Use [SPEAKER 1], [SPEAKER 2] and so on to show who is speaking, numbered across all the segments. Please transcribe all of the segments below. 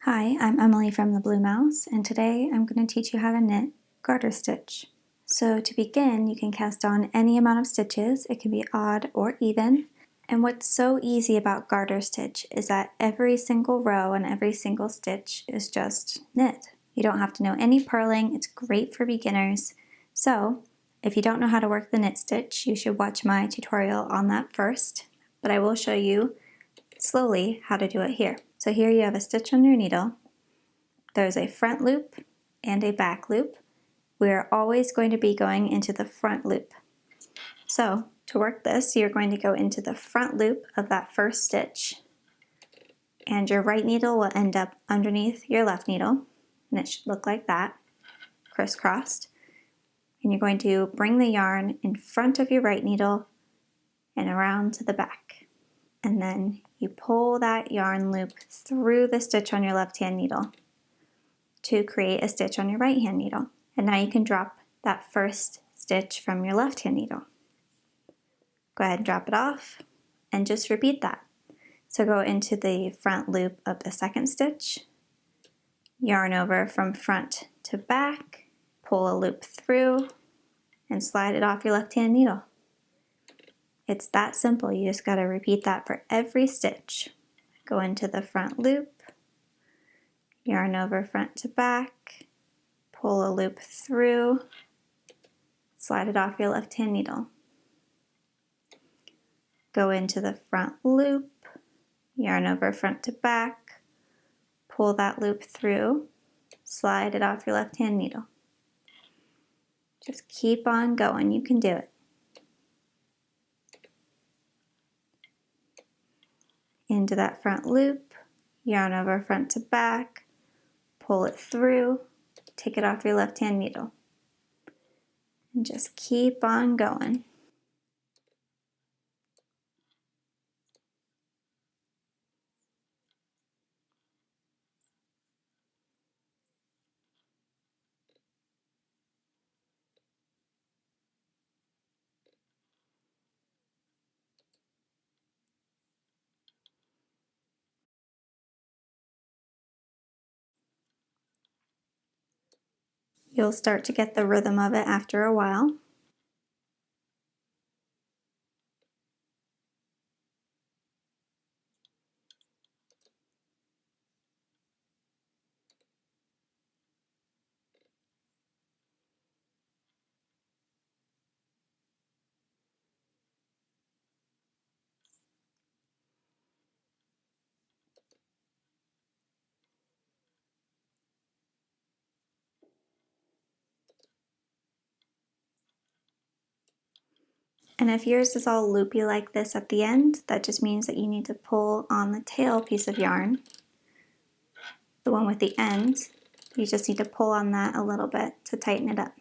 [SPEAKER 1] Hi, I'm Emily from the Blue Mouse, and today I'm going to teach you how to knit garter stitch. So to begin, you can cast on any amount of stitches. It can be odd or even. And what's so easy about garter stitch is that every single row and every single stitch is just knit. You don't have to know any purling. It's great for beginners. So if you don't know how to work the knit stitch, you should watch my tutorial on that first, but I will show you slowly how to do it here. So here you have a stitch on your needle. There's a front loop and a back loop. We're always going to be going into the front loop. So to work this, you're going to go into the front loop of that first stitch, and your right needle will end up underneath your left needle, and it should look like that, crisscrossed. And you're going to bring the yarn in front of your right needle and around to the back. And then you pull that yarn loop through the stitch on your left hand needle to create a stitch on your right hand needle. And now you can drop that first stitch from your left hand needle. Go ahead and drop it off and just repeat that. So go into the front loop of the second stitch, yarn over from front to back, pull a loop through, and slide it off your left hand needle. It's that simple. You just got to repeat that for every stitch. Go into the front loop, yarn over front to back, pull a loop through, slide it off your left hand needle. Go into the front loop, yarn over front to back, pull that loop through, slide it off your left hand needle. Just keep on going. You can do it. Into that front loop, yarn over front to back, pull it through, take it off your left hand needle, and just keep on going. You'll start to get the rhythm of it after a while. And if yours is all loopy like this at the end, that just means that you need to pull on the tail piece of yarn, the one with the end. You just need to pull on that a little bit to tighten it up.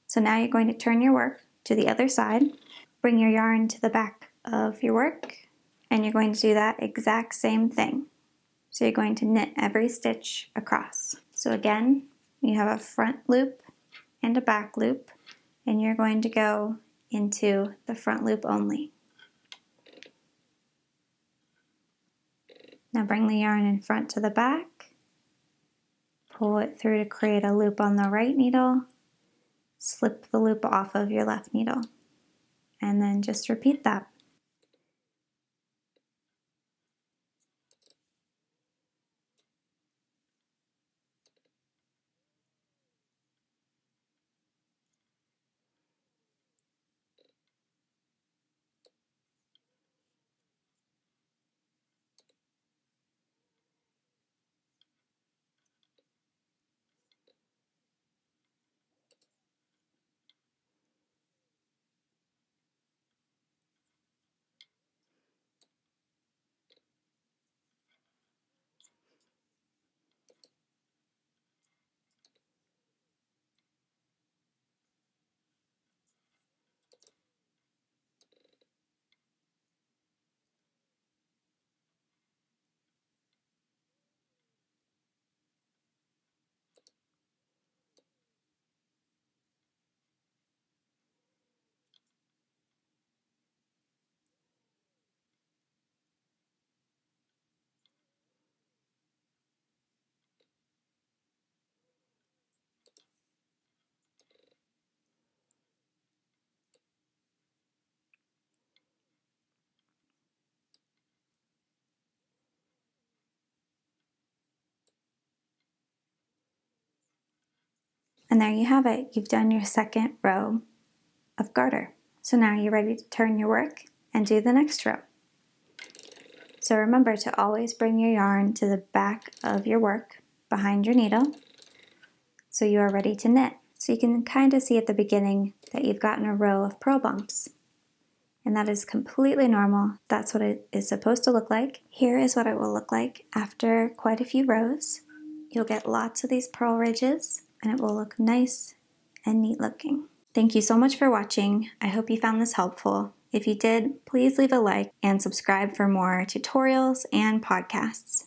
[SPEAKER 1] So now you're going to turn your work to the other side, bring your yarn to the back of your work, and you're going to do that exact same thing. So you're going to knit every stitch across. So again, you have a front loop and a back loop, and you're going to go into the front loop only. Now bring the yarn in front to the back, pull it through to create a loop on the right needle, slip the loop off of your left needle, and then just repeat that. And there you have it. You've done your second row of garter. So now you're ready to turn your work and do the next row. So remember to always bring your yarn to the back of your work behind your needle so you are ready to knit. So you can kind of see at the beginning that you've gotten a row of purl bumps. And that is completely normal. That's what it is supposed to look like. Here is what it will look like after quite a few rows. You'll get lots of these purl ridges and it will look nice and neat looking. Thank you so much for watching. I hope you found this helpful. If you did, please leave a like and subscribe for more tutorials and podcasts.